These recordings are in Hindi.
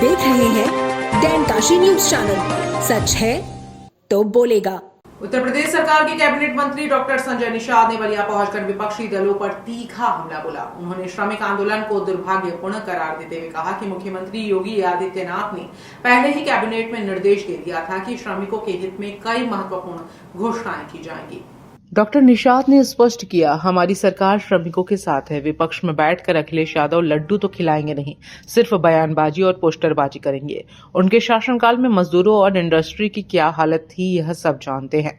देख रहे हैं डैनकाशी न्यूज चैनल। सच है तो बोलेगा। उत्तर प्रदेश सरकार के कैबिनेट मंत्री डॉक्टर संजय निषाद ने बलिया पहुंचकर विपक्षी दलों पर तीखा हमला बोला। उन्होंने श्रमिक आंदोलन को दुर्भाग्यपूर्ण करार देते हुए कहा कि मुख्यमंत्री योगी आदित्यनाथ ने पहले ही कैबिनेट में निर्देश दे दिया था कि श्रमिकों के हित में कई महत्वपूर्ण घोषणाएं की जाएंगी। डॉक्टर निषाद ने स्पष्ट किया, हमारी सरकार श्रमिकों के साथ है। विपक्ष में बैठकर अखिलेश यादव लड्डू तो खिलाएंगे नहीं, सिर्फ बयानबाजी और पोस्टरबाजी करेंगे। उनके शासनकाल में मजदूरों और इंडस्ट्री की क्या हालत थी, यह सब जानते हैं।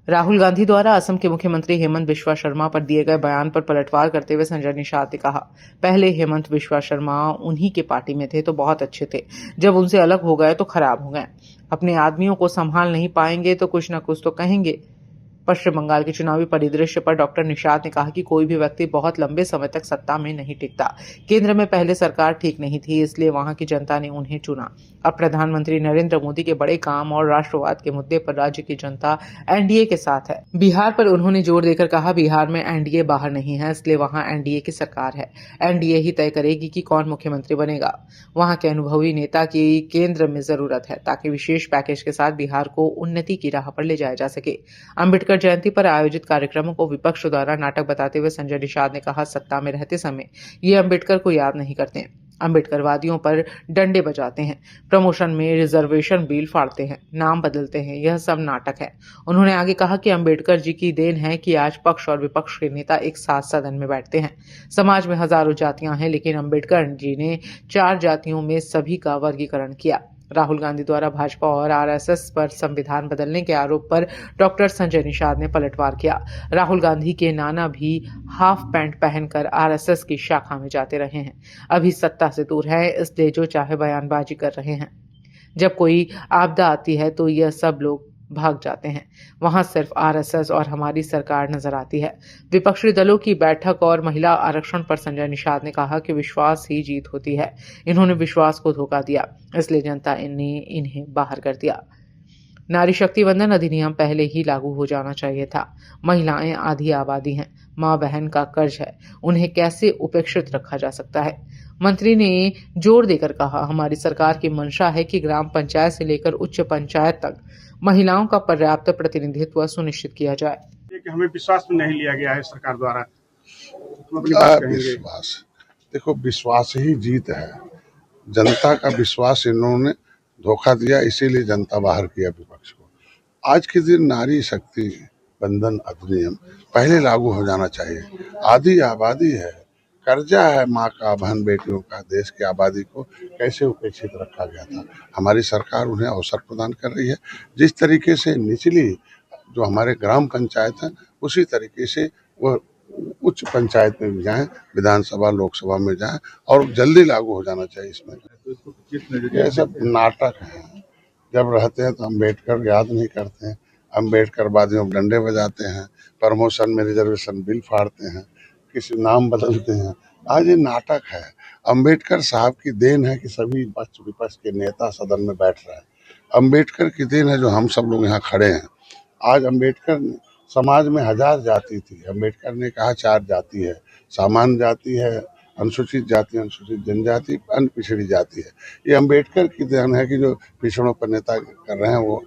राहुल गांधी द्वारा असम के मुख्यमंत्री हेमंत बिस्वा शर्मा पर दिए गए बयान पर पलटवार करते हुए संजय निषाद ने कहा, पहले हेमंत बिस्वा शर्मा उन्हीं के पार्टी में थे तो बहुत अच्छे थे, जब उनसे अलग हो गए तो खराब हो गए। अपने आदमियों को संभाल नहीं पाएंगे तो कुछ न कुछ तो कहेंगे। पश्चिम बंगाल के चुनावी परिदृश्य पर डॉक्टर निषाद ने कहा कि कोई भी व्यक्ति बहुत लंबे समय तक सत्ता में नहीं टिकता। केंद्र में पहले सरकार ठीक नहीं थी, इसलिए वहां की जनता ने उन्हें चुना। अब प्रधानमंत्री नरेंद्र मोदी के बड़े काम और राष्ट्रवाद के मुद्दे पर राज्य की जनता एनडीए के साथ है। बिहार पर उन्होंने जोर देकर कहा, बिहार में एनडीए बाहर नहीं है, इसलिए वहां एनडीए की सरकार है। एनडीए ही तय करेगी कि कौन मुख्यमंत्री बनेगा। वहां के अनुभवी नेता की केंद्र में जरूरत है ताकि विशेष पैकेज के साथ बिहार को उन्नति की राह पर ले जाया जा सके। अम्बेडकर जयंती पर आयोजित कार्यक्रमों को विपक्ष द्वारा नाटक बताते हुए संजय निषाद ने कहा, सत्ता में रहते समय ये अम्बेडकर को याद नहीं करते, अम्बेडकरवादियों पर डंडे बजाते हैं, प्रमोशन में रिजर्वेशन बिल फाड़ते हैं, नाम बदलते हैं, यह सब नाटक है। उन्होंने आगे कहा कि अम्बेडकर जी की देन है कि आज पक्ष और विपक्ष के नेता एक साथ सदन में बैठते हैं। समाज में हजारों जातियां हैं, लेकिन अम्बेडकर जी ने 4 जातियों में सभी का वर्गीकरण किया। राहुल गांधी द्वारा भाजपा और आरएसएस पर संविधान बदलने के आरोप पर डॉक्टर संजय निषाद ने पलटवार किया। राहुल गांधी के नाना भी हाफ पैंट पहनकर आरएसएस की शाखा में जाते रहे हैं, अभी सत्ता से दूर हैं, इसलिए जो चाहे बयानबाजी कर रहे हैं। जब कोई आपदा आती है तो यह सब लोग भाग जाते हैं, वहां सिर्फ आरएसएस और हमारी सरकार नजर आती है। विपक्षी दलों की बैठक और महिला आरक्षण पर संजय निषाद ने कहा कि विश्वास ही जीत होती है। इन्होंने विश्वास को धोखा दिया, इसलिए जनता ने इन्हें बाहर कर दिया। नारी शक्ति वंदन अधिनियम पहले ही लागू हो जाना चाहिए था। महिलाएं आधी आबादी हैं, माँ बहन का कर्ज है, उन्हें कैसे उपेक्षित रखा जा सकता है। मंत्री ने जोर देकर कहा, हमारी सरकार की मंशा है कि ग्राम पंचायत से लेकर उच्च पंचायत तक महिलाओं का पर्याप्त प्रतिनिधित्व सुनिश्चित किया जाए। कि हमें विश्वास में नहीं लिया गया है सरकार द्वारा। विश्वास, देखो विश्वास ही जीत है। जनता का विश्वास इन्होंने धोखा दिया, इसीलिए जनता बाहर किया विपक्ष को। आज के दिन नारी शक्ति बंधन अधिनियम पहले लागू हो जाना चाहिए। आधी आबादी है, कर्जा है माँ का, बहन बेटियों का। देश की आबादी को कैसे उपेक्षित रखा गया था। हमारी सरकार उन्हें अवसर प्रदान कर रही है। जिस तरीके से निचली जो हमारे ग्राम पंचायत है, उसी तरीके से वो उच्च पंचायत में भी जाएं, विधानसभा लोकसभा में जाएं, और जल्दी लागू हो जाना चाहिए। इसमें ये सब नाटक है। जब रहते हैं तो अम्बेडकर याद नहीं करते हैं, अम्बेडकरवादियों पर डंडे बजाते हैं, प्रमोशन में रिजर्वेशन बिल फाड़ते हैं, किसी नाम बदलते हैं। आज ये नाटक है। अम्बेडकर साहब की देन है कि सभी पक्ष विपक्ष के नेता सदन में बैठ रहे हैं। अम्बेडकर की देन है जो हम सब लोग यहाँ खड़े हैं। आज अम्बेडकर ने समाज में 1000 जाति थी, अम्बेडकर ने कहा 4 जाति है, सामान्य जाति है, अनुसूचित जाति, अनुसूचित जनजाति, अन्य पिछड़ी जाति है। ये अम्बेडकर की देन है कि जो पिछड़ों पर नेता कर रहे हैं वो।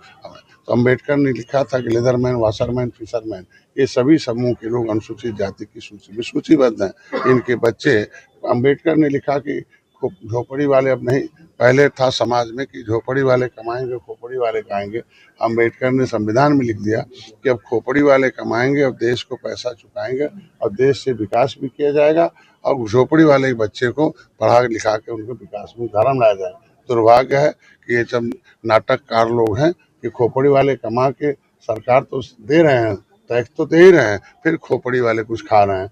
तो अम्बेडकर ने लिखा था कि लेदरमैन, वाशरमैन, फिशरमैन, ये सभी समूह के लोग अनुसूचित जाति की सूची में सूचीबद्ध हैं। इनके बच्चे, अम्बेडकर ने लिखा कि झोपड़ी वाले अब नहीं, पहले था समाज में कि झोपड़ी वाले कमाएंगे, खोपड़ी वाले खाएंगे। अम्बेडकर ने संविधान में लिख दिया कि अब खोपड़ी वाले कमाएंगे, अब देश को पैसा चुकाएंगे और देश से विकास भी किया जाएगा, और झोपड़ी वाले बच्चे को पढ़ा लिखा के उनको विकास में धर्म लाया जाएगा। दुर्भाग्य है कि ये सब नाटककार लोग हैं कि खोपड़ी वाले कमा के, सरकार तो दे रहे हैं, टैक्स तो दे ही रहे हैं, फिर खोपड़ी वाले कुछ खा रहे हैं।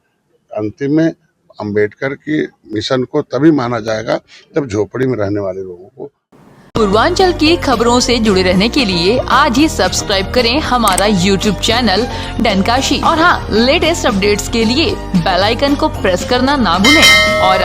अंतिम में अम्बेडकर की मिशन को तभी माना जाएगा जब झोपड़ी में रहने वाले लोगों को। पूर्वांचल की खबरों से जुड़े रहने के लिए आज ही सब्सक्राइब करें हमारा YouTube चैनल डैनकाशी, और हाँ, लेटेस्ट अपडेट्स के लिए बेल आइकन को प्रेस करना ना भूलें। और